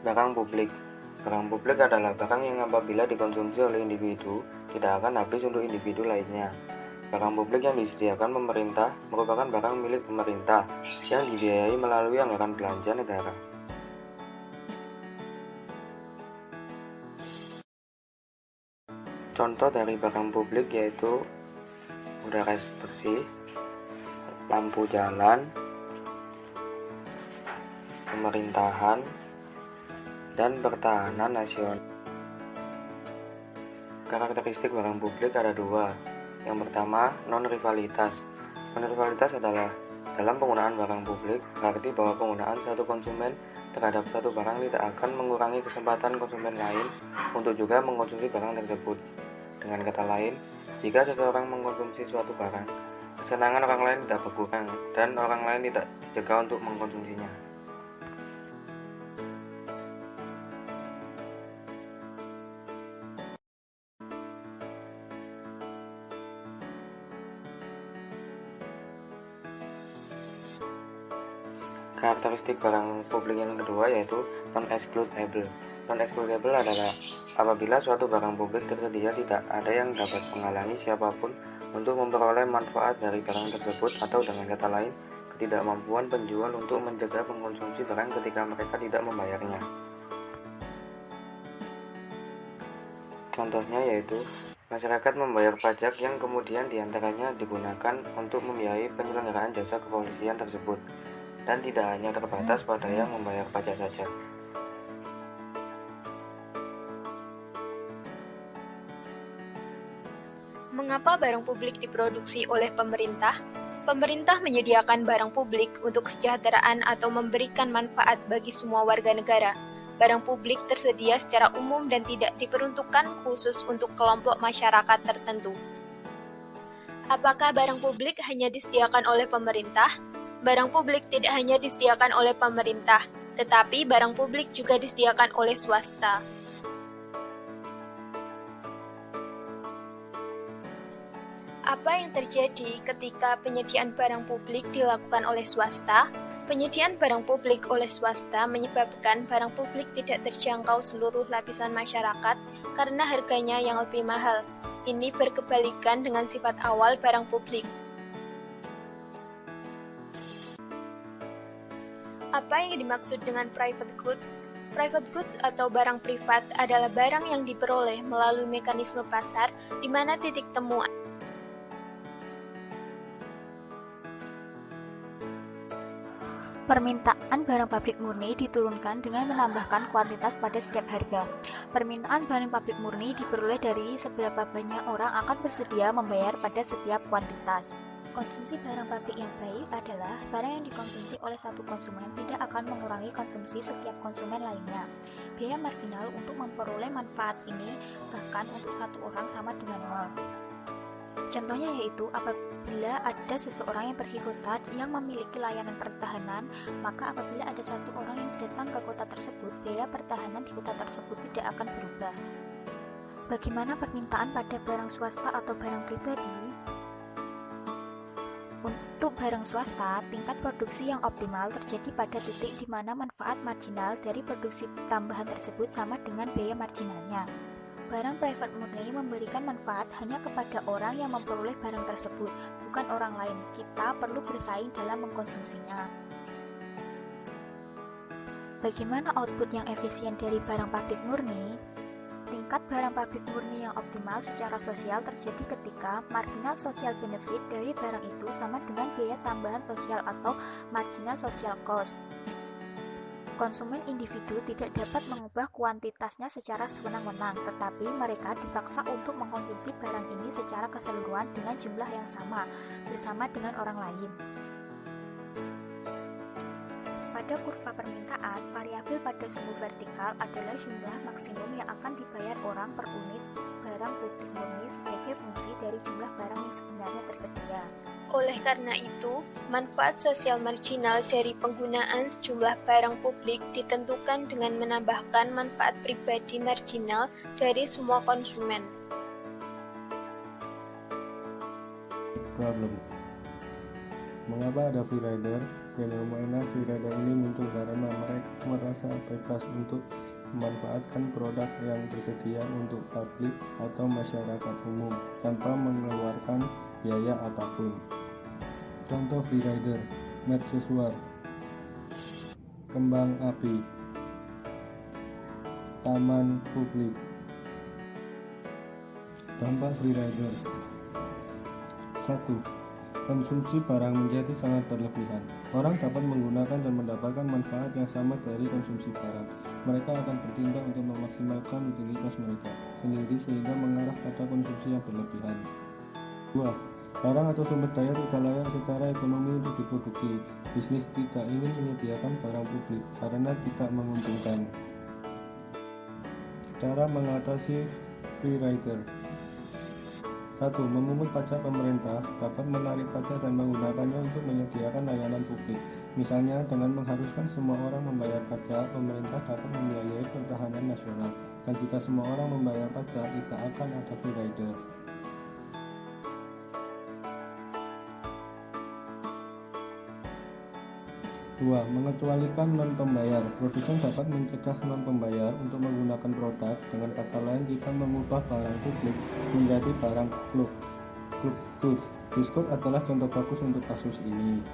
Barang publik. Barang publik adalah barang yang apabila dikonsumsi oleh individu, tidak akan habis untuk individu lainnya. Barang publik yang disediakan pemerintah merupakan barang milik pemerintah yang dibiayai melalui anggaran belanja negara. Contoh dari barang publik yaitu udara bersih, lampu jalan, pemerintahan, dan pertahanan nasional. Karakteristik barang publik ada dua. Yang pertama, non-rivalitas. Non-rivalitas adalah dalam penggunaan barang publik berarti bahwa penggunaan satu konsumen terhadap satu barang tidak akan mengurangi kesempatan konsumen lain untuk juga mengkonsumsi barang tersebut. Dengan kata lain, jika seseorang mengkonsumsi suatu barang, kesenangan orang lain tidak berkurang dan orang lain tidak dicegah untuk mengkonsumsinya. Karakteristik barang publik yang kedua yaitu non-excludable. Non-excludable adalah apabila suatu barang publik tersedia tidak ada yang dapat menghalangi siapapun untuk memperoleh manfaat dari barang tersebut, atau dengan kata lain, ketidakmampuan penjual untuk mencegah mengkonsumsi barang ketika mereka tidak membayarnya. Contohnya yaitu masyarakat membayar pajak yang kemudian diantaranya digunakan untuk membiayai penyelenggaraan jasa kepolisian tersebut, dan tidak hanya terbatas pada yang membayar pajak saja. Mengapa barang publik diproduksi oleh pemerintah? Pemerintah menyediakan barang publik untuk kesejahteraan atau memberikan manfaat bagi semua warga negara. Barang publik tersedia secara umum dan tidak diperuntukkan khusus untuk kelompok masyarakat tertentu. Apakah barang publik hanya disediakan oleh pemerintah? Barang publik tidak hanya disediakan oleh pemerintah, tetapi barang publik juga disediakan oleh swasta. Apa yang terjadi ketika penyediaan barang publik dilakukan oleh swasta? Penyediaan barang publik oleh swasta menyebabkan barang publik tidak terjangkau seluruh lapisan masyarakat karena harganya yang lebih mahal. Ini berkebalikan dengan sifat awal barang publik. Apa yang dimaksud dengan private goods? Private goods atau barang privat adalah barang yang diperoleh melalui mekanisme pasar di mana titik temu permintaan barang pabrik murni diturunkan dengan menambahkan kuantitas pada setiap harga. Permintaan barang pabrik murni diperoleh dari seberapa banyak orang akan bersedia membayar pada setiap kuantitas. Konsumsi barang pabrik yang baik adalah barang yang dikonsumsi oleh satu konsumen tidak akan mengurangi konsumsi setiap konsumen lainnya. Biaya marginal untuk memperoleh manfaat ini bahkan untuk satu orang sama dengan nol. Contohnya yaitu apabila ada seseorang yang pergi kota yang memiliki layanan pertahanan, maka apabila ada satu orang yang datang ke kota tersebut, biaya pertahanan di kota tersebut tidak akan berubah. Bagaimana permintaan pada barang swasta atau barang pribadi? Untuk barang swasta, tingkat produksi yang optimal terjadi pada titik di mana manfaat marginal dari produksi tambahan tersebut sama dengan biaya marginalnya. Barang private murni memberikan manfaat hanya kepada orang yang memperoleh barang tersebut, bukan orang lain. Kita perlu bersaing dalam mengkonsumsinya. Bagaimana output yang efisien dari barang pabrik murni? Tingkat barang pabrik murni yang optimal secara sosial terjadi ketika marginal social benefit dari barang itu sama dengan biaya tambahan sosial atau marginal social cost. Konsumen individu tidak dapat mengubah kuantitasnya secara sewenang-wenang, tetapi mereka dipaksa untuk mengkonsumsi barang ini secara keseluruhan dengan jumlah yang sama, bersama dengan orang lain. Pada kurva permintaan, variabel pada sumbu vertikal adalah jumlah maksimum yang akan dibayar orang per unit barang publik murni sebagai fungsi dari jumlah barang yang sebenarnya tersedia. Oleh karena itu, manfaat sosial marginal dari penggunaan sejumlah barang publik ditentukan dengan menambahkan manfaat pribadi marginal dari semua konsumen. Problem. Mengapa ada free rider Fenomena free rider ini muncul karena mereka merasa bebas untuk memanfaatkan produk yang tersedia untuk publik atau masyarakat umum tanpa mengeluarkan biaya apapun. Contoh free rider: mercusuar, kembang api, taman publik. Dampak free rider: 1. Konsumsi barang menjadi sangat berlebihan. Orang dapat menggunakan dan mendapatkan manfaat yang sama dari konsumsi barang. Mereka akan bertindak untuk memaksimalkan utilitas mereka sendiri sehingga mengarah pada konsumsi yang berlebihan. 2. Barang atau sumber daya tidak layak secara ekonomi untuk diproduksi. Bisnis tidak ingin menyediakan barang publik karena tidak menguntungkan. Cara mengatasi free rider: 1. Memungut pajak. Pemerintah dapat menarik pajak dan menggunakannya untuk menyediakan layanan publik. Misalnya, dengan mengharuskan semua orang membayar pajak, pemerintah dapat membiayai pertahanan nasional. Dan jika semua orang membayar pajak, tidak akan ada free rider. 2. Mengecualikan non-pembayar. Produsen dapat mencegah non-pembayar untuk menggunakan produk. Dengan kata lain, kita mengubah barang publik menjadi barang goods. Diskon adalah contoh bagus untuk kasus ini.